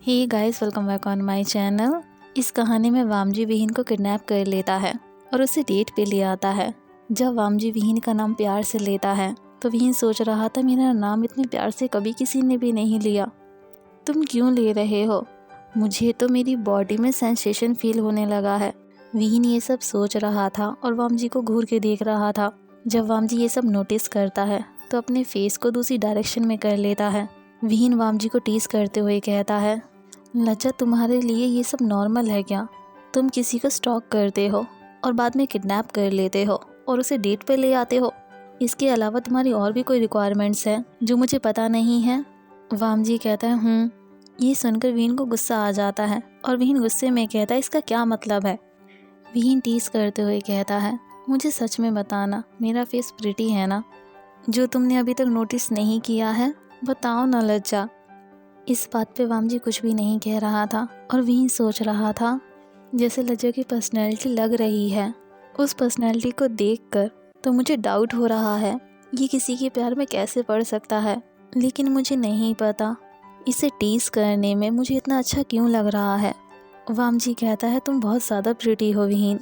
Hey guys, welcome back on my channel. इस कहानी में वामजी विहीन को किडनैप कर लेता है और उसे डेट पे ले आता है। जब वामजी विहीन का नाम प्यार से लेता है तो विहीन सोच रहा था, मेरा नाम इतने प्यार से कभी किसी ने भी नहीं लिया। तुम क्यों ले रहे हो? मुझे तो मेरी बॉडी में सेंसेशन फील होने लगा है। विहीन ये सब सोच रहा था और वामजी को घूर के देख रहा था। जब वामजी ये सब नोटिस करता है तो अपने फेस को दूसरी डायरेक्शन में कर लेता है। विहीन वामजी को टीज करते हुए कहता है, लज्जा, तुम्हारे लिए ये सब नॉर्मल है क्या? तुम किसी को स्टॉक करते हो और बाद में किडनैप कर लेते हो और उसे डेट पे ले आते हो। इसके अलावा तुम्हारी और भी कोई रिक्वायरमेंट्स हैं जो मुझे पता नहीं है। वामजी कहता है ये सुनकर विहीन को गुस्सा आ जाता है और विहीन गुस्से में कहता है, इसका क्या मतलब है? विहीन टीज करते हुए कहता है, मुझे सच में बताना, मेरा फेस प्रिटी है ना? जो तुमने अभी तक नोटिस नहीं किया है, बताओ ना लज्जा। इस बात पे वामजी कुछ भी नहीं कह रहा था और विहीन सोच रहा था, जैसे लज्जा की पर्सनैलिटी लग रही है, उस पर्सनैलिटी को देखकर तो मुझे डाउट हो रहा है ये किसी के प्यार में कैसे पड़ सकता है। लेकिन मुझे नहीं पता इसे टीज करने में मुझे इतना अच्छा क्यों लग रहा है। वामजी कहता है, तुम बहुत ज़्यादा प्रिटी हो विहीन।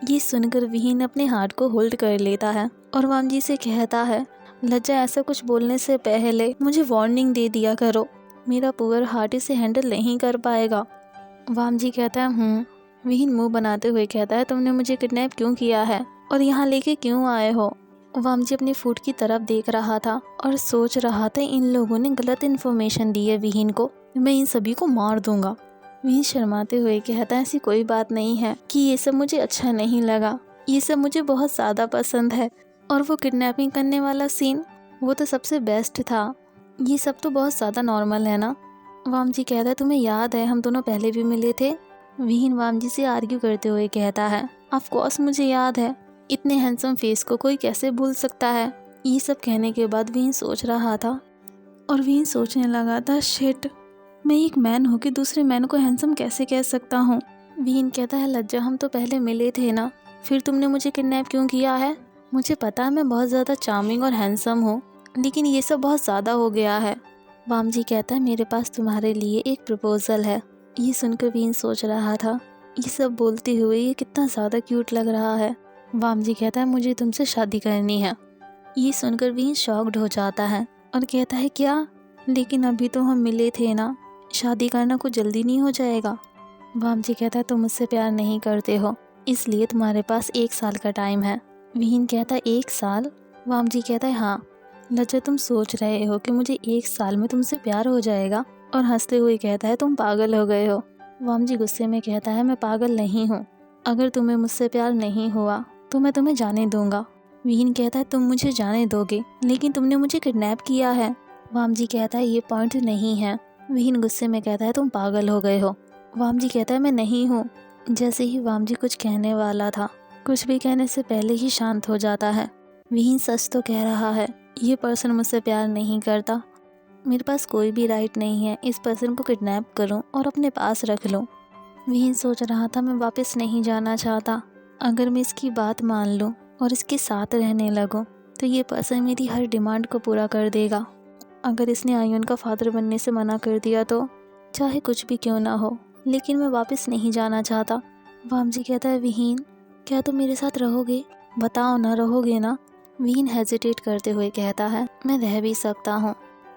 ये सुनकर विहीन अपने हार्ट को होल्ड कर लेता है और वामजी से कहता है, लज्जा, ऐसा कुछ बोलने से पहले मुझे वार्निंग दे दिया करो, मेरा पुअर हार्ट इसे हैंडल नहीं कर पाएगा। वामजी कहता है विहीन मुंह बनाते हुए कहता है, तुमने मुझे किडनैप क्यों किया है और यहाँ लेके क्यों आए हो? वामजी अपनी फूड की तरफ देख रहा था और सोच रहा था, इन लोगों ने गलत इन्फॉर्मेशन दी है विहीन को, मैं इन सभी को मार दूंगा। विहीन शर्माते हुए कहता है, ऐसी कोई बात नहीं है कि ये सब मुझे अच्छा नहीं लगा, ये सब मुझे बहुत ज़्यादा पसंद है। और वो किडनैपिंग करने वाला सीन, वो तो सबसे बेस्ट था। ये सब तो बहुत ज़्यादा नॉर्मल है ना? वामजी कहता है, तुम्हें याद है हम दोनों पहले भी मिले थे? विहीन वामजी से आर्ग्यू करते हुए कहता है, ऑफ कोर्स मुझे याद है, इतने हैंडसम फेस को कोई कैसे भूल सकता है। ये सब कहने के बाद विहीन सोच रहा था और विहीन सोचने लगा था, शिट, मैं एक मैन होकर दूसरे मैन को हैंडसम कैसे कह सकता हूँ। विहीन कहता है, लज्जा, हम तो पहले मिले थे ना, फिर तुमने मुझे किडनैप क्यों किया है? मुझे पता है मैं बहुत ज़्यादा चार्मिंग और हैंडसम हूँ, लेकिन ये सब बहुत ज़्यादा हो गया है। वामजी कहता है, मेरे पास तुम्हारे लिए एक प्रपोज़ल है। ये सुनकर विहीन सोच रहा था, ये सब बोलते हुए ये कितना ज़्यादा क्यूट लग रहा है। वामजी कहता है, मुझे तुमसे शादी करनी है। ये सुनकर विहीन शॉक्ड हो जाता है और कहता है, क्या? लेकिन अभी तो हम मिले थे ना, शादी करना कुछ जल्दी नहीं हो जाएगा? वामजी कहता है, तुम मुझसे प्यार नहीं करते हो, इसलिए तुम्हारे पास 1 साल का टाइम है। विहीन कहता है, 1 साल? वामजी कहता है, हाँ। लज्जा, तुम सोच रहे हो कि मुझे 1 साल में तुमसे प्यार हो जाएगा? और हंसते हुए कहता है, तुम पागल हो गए हो। वामजी गुस्से में कहता है, मैं पागल नहीं हूँ, अगर तुम्हें मुझसे प्यार नहीं हुआ तो मैं तुम्हें जाने दूंगा। विहीन कहता है, तुम मुझे जाने दोगे, लेकिन तुमने मुझे किडनैप किया है। वामजी कहता है, ये पॉइंट नहीं है। विहीन गुस्से में कहता है, तुम पागल हो गए हो। वामजी कहता है, मैं नहीं हूँ। जैसे ही वामजी कुछ कहने वाला था, कुछ भी कहने से पहले ही शांत हो जाता है। विहीन सच तो कह रहा है, ये पर्सन मुझसे प्यार नहीं करता, मेरे पास कोई भी राइट नहीं है इस पर्सन को किडनैप करूं और अपने पास रख लूं। विहीन सोच रहा था, मैं वापस नहीं जाना चाहता, अगर मैं इसकी बात मान लूं और इसके साथ रहने लगूं तो ये पर्सन मेरी हर डिमांड को पूरा कर देगा। अगर इसने आयुन का फादर बनने से मना कर दिया तो चाहे कुछ भी क्यों ना हो, लेकिन मैं वापस नहीं जाना चाहता। वामजी कहता है, विहीन, क्या तुम मेरे साथ रहोगे? बताओ ना, रहोगे ना? विहीन हेजिटेट करते हुए कहता है, मैं रह भी सकता हूँ,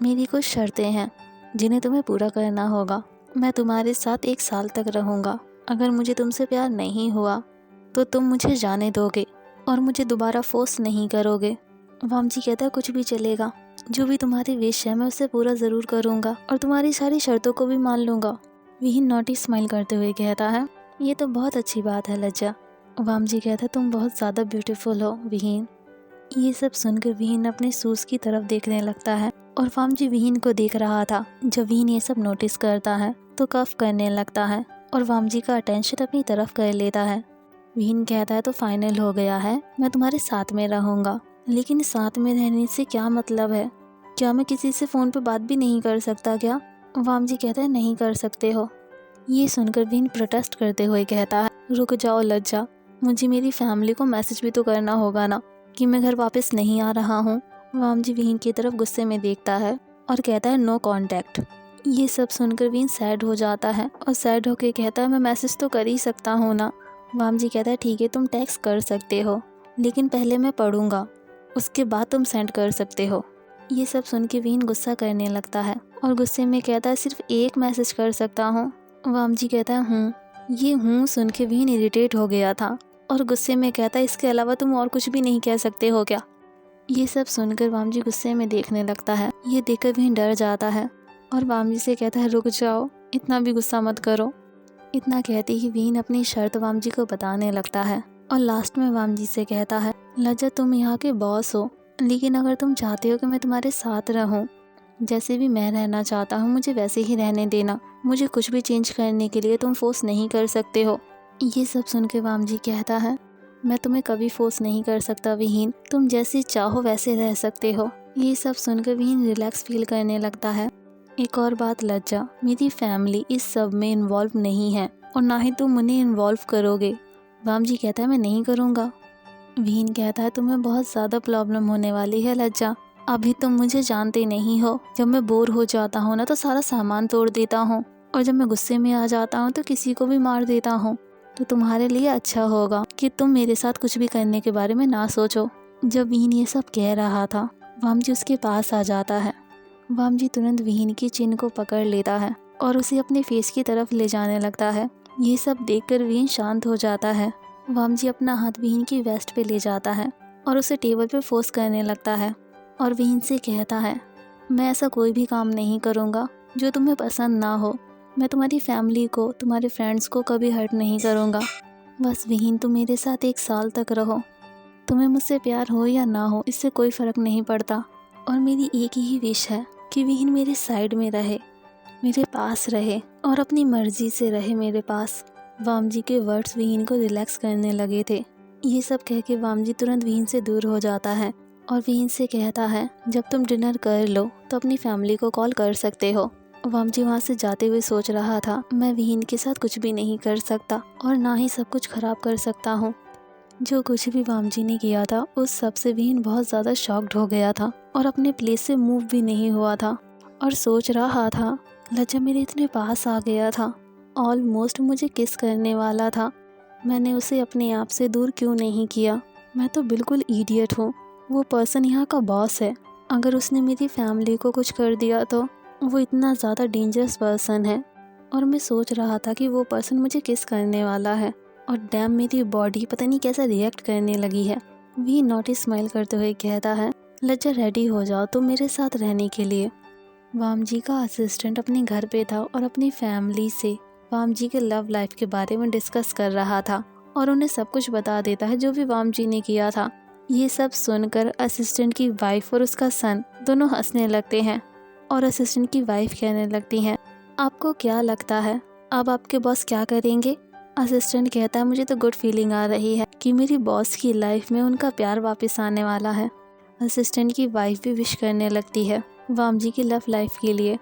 मेरी कुछ शर्तें हैं जिन्हें तुम्हें पूरा करना होगा। मैं तुम्हारे साथ 1 साल तक रहूँगा, अगर मुझे तुमसे प्यार नहीं हुआ तो तुम मुझे जाने दोगे और मुझे दोबारा फोर्स नहीं करोगे। वामजी कहता है, कुछ भी चलेगा, जो भी तुम्हारी विश है मैं उसे पूरा ज़रूर करूँगा और तुम्हारी सारी शर्तों को भी मान लूँगा। विहीन नोटी स्माइल करते हुए कहता है, ये तो बहुत अच्छी बात है लज्जा। वामजी कहता है, तुम बहुत ज़्यादा ब्यूटीफुल हो विहीन। ये सब सुनकर विहीन अपने सूज की तरफ देखने लगता है और वामजी विहीन को देख रहा था। जब विहीन ये सब नोटिस करता है तो कफ करने लगता है और वामजी का अटेंशन अपनी तरफ कर लेता है। विहीन कहता है, तो फाइनल हो गया है, मैं तुम्हारे साथ में रहूँगा, लेकिन साथ में रहने से क्या मतलब है? क्या मैं किसी से फ़ोन पे बात भी नहीं कर सकता क्या? वामजी कहता है, नहीं कर सकते हो। ये सुनकर विहीन प्रोटेस्ट करते हुए कहता है, रुक जाओ लज्जा, मुझे मेरी फैमिली को मैसेज भी तो करना होगा ना कि मैं घर वापस नहीं आ रहा हूँ। वामजी विहीन की तरफ गुस्से में देखता है और कहता है, नो कॉन्टैक्ट। ये सब सुनकर विहीन सैड हो जाता है और सैड होके कहता है मैं मैसेज तो कर ही सकता हूँ ना। वाम जी कहता है ठीक है तुम टेक्स्ट कर सकते हो, लेकिन पहले मैं पढ़ूंगा, उसके बाद तुम सेंड कर सकते हो। ये सब सुन के विहीन गुस्सा करने लगता है और गुस्से में कहता है सिर्फ एक मैसेज कर सकता हूँ। वाम जी कहता है हूँ। ये हूँ सुन के विहीन इरिटेट हो गया था और गुस्से में कहता है इसके अलावा तुम और कुछ भी नहीं कह सकते हो क्या। ये सब सुनकर वाम जी गुस्से में देखने लगता है। ये देखकर विहीन डर जाता है और वाम जी से कहता है रुक जाओ, इतना भी गुस्सा मत करो। इतना कहते ही विहीन अपनी शर्त वाम जी को बताने लगता है और लास्ट में वाम जी से कहता है लज्जा तुम यहाँ के बॉस हो, लेकिन अगर तुम चाहते हो कि मैं तुम्हारे साथ रहूं, जैसे भी मैं रहना चाहता हूँ मुझे वैसे ही रहने देना, मुझे कुछ भी चेंज करने के लिए तुम फोर्स नहीं कर सकते हो। ये सब सुन के वाम जी कहता है मैं तुम्हें कभी फोर्स नहीं कर सकता विहीन, तुम जैसे चाहो वैसे रह सकते हो। ये सब सुनकर विहीन रिलैक्स फील करने लगता है। एक और बात लज्जा, मेरी फैमिली इस सब में इन्वॉल्व नहीं है और ना ही तुम उन्हें इन्वॉल्व करोगे। वाम जी कहता है मैं नहीं करूँगा। विहीन कहता है तुम्हें बहुत ज़्यादा प्रॉब्लम होने वाली है लज्जा, अभी तुम मुझे जानते नहीं हो। जब मैं बोर हो जाता हूँ ना तो सारा सामान तोड़ देता हूँ, और जब मैं गुस्से में आ जाता हूँ तो किसी को भी मार देता हूँ। तो तुम्हारे लिए अच्छा होगा कि तुम मेरे साथ कुछ भी करने के बारे में ना सोचो। जब विहीन ये सब कह रहा था वाम जी उसके पास आ जाता है। वाम जी तुरंत विहीन की चिन को पकड़ लेता है और उसे अपने फेस की तरफ ले जाने लगता है। ये सब देखकर विहीन शांत हो जाता है। वाम जी अपना हाथ विहीन की वेस्ट पे ले जाता है और उसे टेबल पे फोर्स करने लगता है और विहीन से कहता है मैं ऐसा कोई भी काम नहीं करूँगा जो तुम्हें पसंद ना हो। मैं तुम्हारी फैमिली को, तुम्हारे फ्रेंड्स को कभी हर्ट नहीं करूँगा। बस विहीन तुम मेरे साथ 1 साल तक रहो, तुम्हें मुझसे प्यार हो या ना हो इससे कोई फ़र्क नहीं पड़ता। और मेरी एक ही विश है कि विहीन मेरे साइड में रहे, मेरे पास रहे और अपनी मर्जी से रहे मेरे पास। वाम जी के वर्ड्स विहीन को रिलैक्स करने लगे थे। ये सब कह के वाम जी तुरंत विहीन से दूर हो जाता है और विहीन से कहता है जब तुम डिनर कर लो तो अपनी फैमिली को कॉल कर सकते हो। वाम जी वहाँ से जाते हुए सोच रहा था मैं विहीन के साथ कुछ भी नहीं कर सकता और ना ही सब कुछ खराब कर सकता हूँ। जो कुछ भी वाम जी ने किया था उस सब से विहीन बहुत ज़्यादा शॉक्ड हो गया था और अपने प्लेस से मूव भी नहीं हुआ था और सोच रहा था लज्जा मेरे इतने पास आ गया था, ऑलमोस्ट मुझे किस करने वाला था, मैंने उसे अपने आप से दूर क्यों नहीं किया। मैं तो बिल्कुल इडियट हूँ। वो पर्सन यहाँ का बॉस है, अगर उसने मेरी फैमिली को कुछ कर दिया तो वो इतना ज़्यादा डेंजरस पर्सन है। और मैं सोच रहा था कि वो पर्सन मुझे किस करने वाला है और डैम मेरी बॉडी पता नहीं कैसा रिएक्ट करने लगी है। वी नॉटी स्माइल करते हुए कहता है लज्जा रेडी हो जाओ तुम मेरे साथ रहने के लिए। वाम जी का असिस्टेंट अपने घर पे था और अपनी फैमिली से वाम जी के लव लाइफ के बारे में डिस्कस कर रहा था और उन्हें सब कुछ बता देता है जो भी वाम जी ने किया था। ये सब सुनकर असिस्टेंट की वाइफ और उसका सन दोनों हंसने लगते हैं और असिस्टेंट की वाइफ कहने लगती हैं आपको क्या लगता है अब आपके बॉस क्या करेंगे। असिस्टेंट कहता है मुझे तो गुड फीलिंग आ रही है कि मेरी बॉस की लाइफ में उनका प्यार वापस आने वाला है। असिस्टेंट की वाइफ भी विश करने लगती है वाम जी की लव लाइफ के लिए।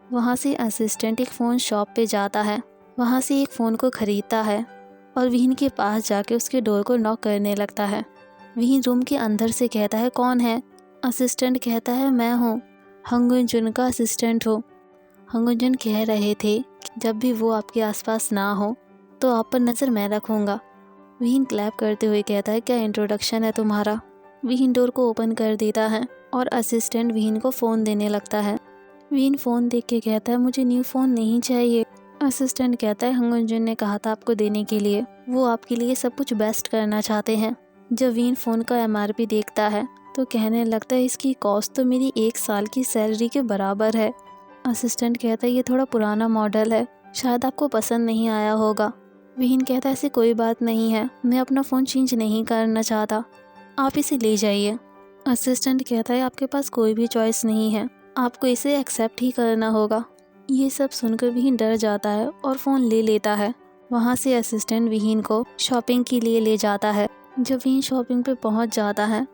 वहाँ से असिस्टेंट एक फ़ोन शॉप पे जाता है, वहाँ से एक फ़ोन को ख़रीदता है और विहीन के पास जाके उसके डोर को नॉक करने लगता है। विहीन रूम के अंदर से कहता है कौन है। असिस्टेंट कहता है मैं हूँ, हंगुन जुन का असिस्टेंट हूँ। हंगुन जुन कह रहे थे कि जब भी वो आपके आसपास ना हो तो आप पर नज़र मैं रखूँगा। विहीन क्लैप करते हुए कहता है क्या इंट्रोडक्शन है तुम्हारा। विहीन डोर को ओपन कर देता है और असिस्टेंट विहीन को फ़ोन देने लगता है। विहीन फ़ोन देख के कहता है मुझे न्यू फ़ोन नहीं चाहिए। असिस्टेंट कहता है हंगुन जुन ने कहा था आपको देने के लिए, वो आपके लिए सब कुछ बेस्ट करना चाहते हैं। जब विहीन फ़ोन का MRP देखता है तो कहने लगता है इसकी कॉस्ट तो मेरी 1 साल की सैलरी के बराबर है। असिस्टेंट कहता है ये थोड़ा पुराना मॉडल है, शायद आपको पसंद नहीं आया होगा। विहीन कहता है ऐसी कोई बात नहीं है, मैं अपना फ़ोन चेंज नहीं करना चाहता, आप इसे ले जाइए। असिस्टेंट कहता है आपके पास कोई भी चॉइस नहीं है, आपको इसे एक्सेप्ट ही करना होगा। ये सब सुनकर विहीन डर जाता है और फ़ोन ले लेता है। वहाँ से असिस्टेंट विहीन को शॉपिंग के लिए ले जाता है। जब विहीन शॉपिंग पे पहुँच जाता है,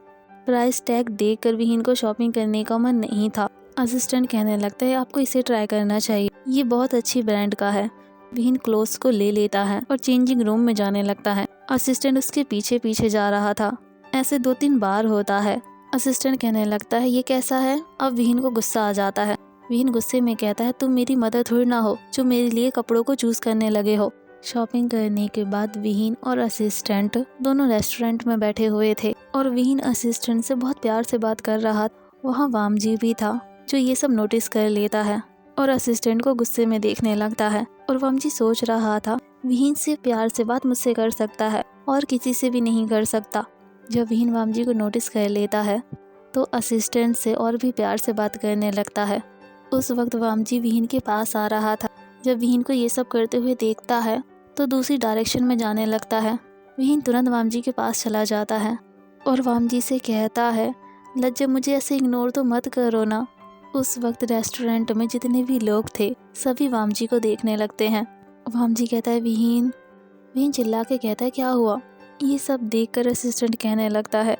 प्राइस टैग देखकर विहीन को शॉपिंग करने का मन नहीं था। असिस्टेंट कहने लगता है आपको इसे ट्राई करना चाहिए, ये बहुत अच्छी ब्रांड का है। विहीन क्लोथ्स को ले लेता है और चेंजिंग रूम में जाने लगता है। असिस्टेंट उसके पीछे पीछे जा रहा था। ऐसे 2-3 बार होता है। असिस्टेंट कहने लगता है ये कैसा है। अब विहीन को गुस्सा आ जाता है विहीन गुस्से में कहता है तुम मेरी मदर थोड़ी ना हो जो मेरे लिए कपड़ों को चूज करने लगे हो। शॉपिंग करने के बाद विहीन और असिस्टेंट दोनों रेस्टोरेंट में बैठे हुए थे और विहीन असिस्टेंट से बहुत प्यार से बात कर रहा था। वहाँ वामजी भी था जो ये सब नोटिस कर लेता है और असिस्टेंट को गुस्से में देखने लगता है। और वामजी सोच रहा था विहीन सिर्फ प्यार से बात मुझसे कर सकता है और किसी से भी नहीं कर सकता। जब विहीन वामजी को नोटिस कर लेता है तो असिस्टेंट से और भी प्यार से बात करने लगता है। उस वक्त वामजी विहीन के पास आ रहा था। जब विहीन को ये सब करते हुए देखता है तो दूसरी डायरेक्शन में जाने लगता है। विहीन तुरंत वामजी के पास चला जाता है और वामजी से कहता है लज्जा मुझे ऐसे इग्नोर तो मत करो ना। उस वक्त रेस्टोरेंट में जितने भी लोग थे सभी वामजी को देखने लगते हैं। वामजी कहता है विहीन। विहीन चिल्ला के कहता है क्या हुआ। ये सब देखकर असिस्टेंट कहने लगता है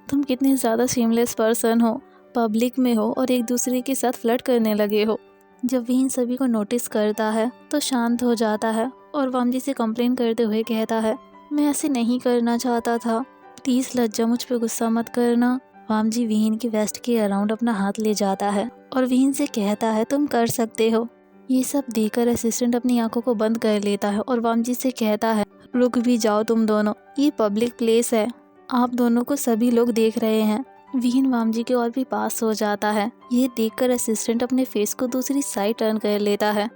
तुम कितने ज़्यादा शेमलेस पर्सन हो, पब्लिक में हो और एक दूसरे के साथ फ्लर्ट करने लगे हो। जब विहीन सभी को नोटिस करता है तो शांत हो जाता है और वामजी से कंप्लेन करते हुए कहता है मैं ऐसे नहीं करना चाहता था, प्लीज़ लज्जा मुझ पे गुस्सा मत करना। वामजी विहीन के वेस्ट के अराउंड अपना हाथ ले जाता है और विहीन से कहता है तुम कर सकते हो। ये सब देखकर असिस्टेंट अपनी आंखों को बंद कर लेता है और वामजी से कहता है रुक भी जाओ तुम दोनों, ये पब्लिक प्लेस है, आप दोनों को सभी लोग देख रहे हैं। विहीन वामजी के और भी पास हो जाता है। ये देखकर असिस्टेंट अपने फेस को दूसरी साइड टर्न कर लेता है।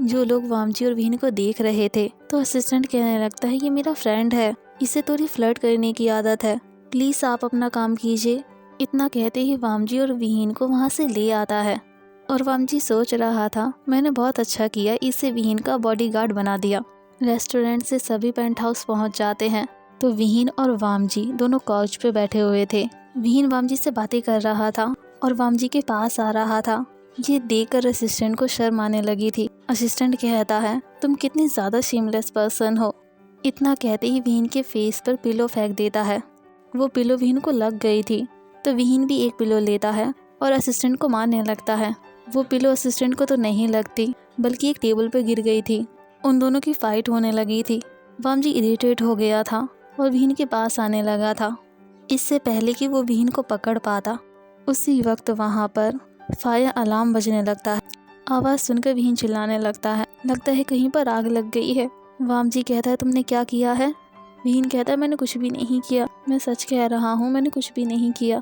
जो लोग वामजी और विहीन को देख रहे थे तो असिस्टेंट कहने लगता है ये मेरा फ्रेंड है, इसे थोड़ी फ्लर्ट करने की आदत है, प्लीज़ आप अपना काम कीजिए। इतना कहते ही वामजी और विहीन को वहाँ से ले आता है और वामजी सोच रहा था मैंने बहुत अच्छा किया इसे विहीन का बॉडीगार्ड बना दिया। रेस्टोरेंट से सभी पेंट हाउस पहुँच जाते हैं तो विहीन और वामजी दोनों काउच पे बैठे हुए थे। विहीन वामजी से बातें कर रहा था और वामजी के पास आ रहा था। ये देखकर असिस्टेंट को शर्म आने लगी थी। असिस्टेंट कहता है तुम कितनी ज़्यादा शेमलेस पर्सन हो। इतना कहते ही विहीन के फेस पर पिलो फेंक देता है। वो पिलो विहीन को लग गई थी तो विहीन भी एक पिलो लेता है और असिस्टेंट को मारने लगता है। वो पिलो असिस्टेंट को तो नहीं लगती बल्कि एक टेबल पर गिर गई थी। उन दोनों की फाइट होने लगी थी। वामजी इरिटेट हो गया था और विहीन के पास आने लगा था इससे पहले कि वो विहीन को पकड़ पाता। उसी वक्त वहाँ पर फायर अलार्म बजने लगता है। आवाज़ सुनकर विहीन चिल्लाने लगता है कहीं पर आग लग गई है। वामजी कहता है तुमने क्या किया है। विहीन कहता है मैंने कुछ भी नहीं किया, मैं सच कह रहा हूँ, मैंने कुछ भी नहीं किया।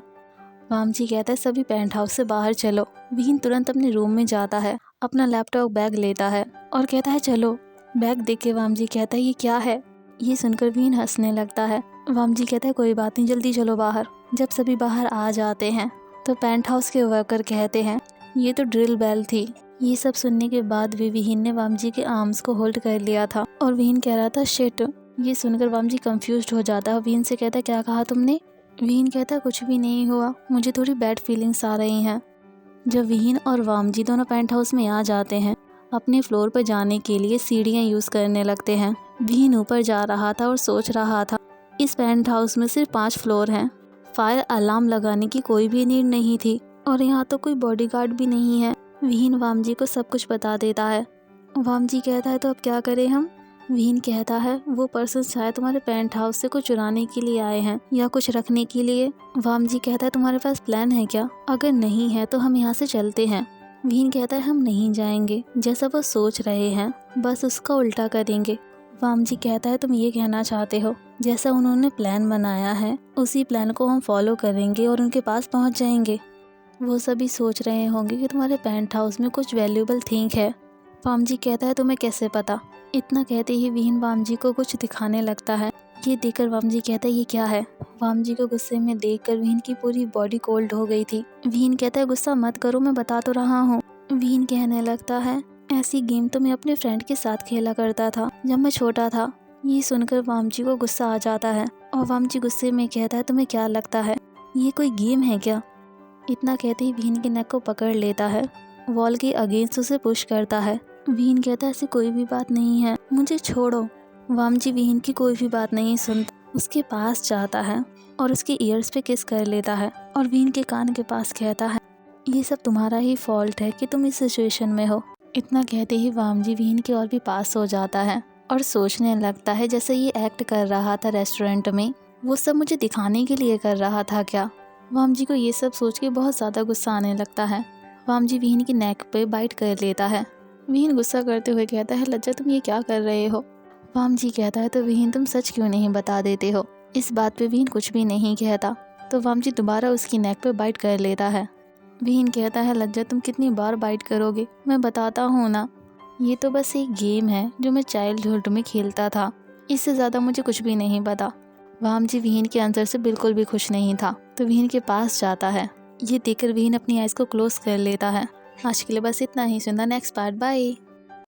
वामजी कहता है सभी पेंट हाउस से बाहर चलो। विहीन तुरंत अपने रूम में जाता है, अपना लैपटॉप बैग लेता है और कहता है चलो। बैग देख के वामजी कहता है ये क्या है। ये सुनकर विहीन हंसने लगता है। वामजी कहता है कोई बात नहीं, जल्दी चलो बाहर। जब सभी बाहर आ जाते हैं तो पेंट हाउस के वर्कर कहते हैं ये तो ड्रिल बेल थी। ये सब सुनने के बाद भी विहीन ने वामजी के आर्म्स को होल्ड कर लिया था और विहीन कह रहा था शिट। ये सुनकर वामजी कंफ्यूज्ड हो जाता है। विहीन से कहता है क्या कहा तुमने। विहीन कहता है कुछ भी नहीं हुआ, मुझे थोड़ी बैड फीलिंग्स आ रही हैं। जब विहीन और वामजी दोनों पेंट हाउस में आ जाते हैं अपने फ्लोर पर जाने के लिए सीढ़ियाँ यूज़ करने लगते हैं। विहीन ऊपर जा रहा था और सोच रहा था इस पेंट हाउस में सिर्फ 5 फ्लोर हैं, फायर अलार्म लगाने की कोई भी नीड नहीं थी और यहाँ तो कोई बॉडीगार्ड भी नहीं है। विहीन वामजी को सब कुछ बता देता है। वामजी कहता है तो अब क्या करें हम। विहीन कहता है वो पर्सन शायद तुम्हारे पेंट हाउस से कुछ चुराने के लिए आए हैं या कुछ रखने के लिए। वामजी कहता है तुम्हारे पास प्लान है क्या, अगर नहीं है तो हम यहाँ से चलते हैं। विहीन कहता है हम नहीं जाएंगे, जैसा वो सोच रहे हैं बस उसका उल्टा करेंगे। वामजी कहता है तुम ये कहना चाहते हो जैसा उन्होंने प्लान बनाया है उसी प्लान को हम फॉलो करेंगे और उनके पास पहुंच जाएंगे। वो सभी सोच रहे होंगे कि तुम्हारे पेंट हाउस में कुछ वैल्यूएबल थिंग है। वामजी कहता है तुम्हें कैसे पता। इतना कहते ही विहीन वामजी को कुछ दिखाने लगता है। ये देखकर वामजी कहता है ये क्या है। वामजी को गुस्से में देखकर विहीन की पूरी बॉडी कोल्ड हो गई थी। विहीन कहता है गुस्सा मत करो, मैं बता तो रहा हूँ। विहीन कहने लगता है ऐसी गेम तो मैं अपने फ्रेंड के साथ खेला करता था जब मैं छोटा था। ये सुनकर वामजी को गुस्सा आ जाता है और वामजी गुस्से में कहता है तुम्हें क्या लगता है ये कोई गेम है क्या। इतना कहते ही विहीन के नेक को पकड़ लेता है, वॉल के अगेंस्ट उसे पुश करता है। विहीन कहता है ऐसी कोई भी बात नहीं है, मुझे छोड़ो। वामजी विहीन की कोई भी बात नहीं सुनता, उसके पास जाता है और उसके ईयर्स पे किस कर लेता है और विहीन के कान के पास कहता है ये सब तुम्हारा ही फॉल्ट है कि तुम इस सिचुएशन में हो। इतना कहते ही वामजी विहीन के और भी पास हो जाता है और सोचने लगता है जैसे ये एक्ट कर रहा था रेस्टोरेंट में वो सब मुझे दिखाने के लिए कर रहा था क्या। वामजी को ये सब सोच के बहुत ज़्यादा गुस्सा आने लगता है वामजी विहीन की नेक पे बाइट कर लेता है। विहीन गुस्सा करते हुए कहता है, लज्जा तुम ये क्या कर रहे हो? वामजी कहता है, तो विहीन तुम सच क्यों नहीं बता देते हो? इस बात पे विहीन कुछ भी नहीं कहता। तो वामजी दोबारा उसकी नेक पे बाइट कर लेता है। विहीन कहता है, लज्जा तुम कितनी बार बाइट करोगे? मैं बताता हूँ ना, ये तो बस एक गेम है जो मैं चाइल्डहुड में खेलता था, इससे ज़्यादा मुझे कुछ भी नहीं पता। वामजी विहीन के आंसर से बिल्कुल भी खुश नहीं था, तो विहीन के पास जाता है। ये देखकर विहीन अपनी आइज़ को क्लोज कर लेता है। आज के लिए बस इतना ही। सुनना नेक्स्ट पार्ट। बाय।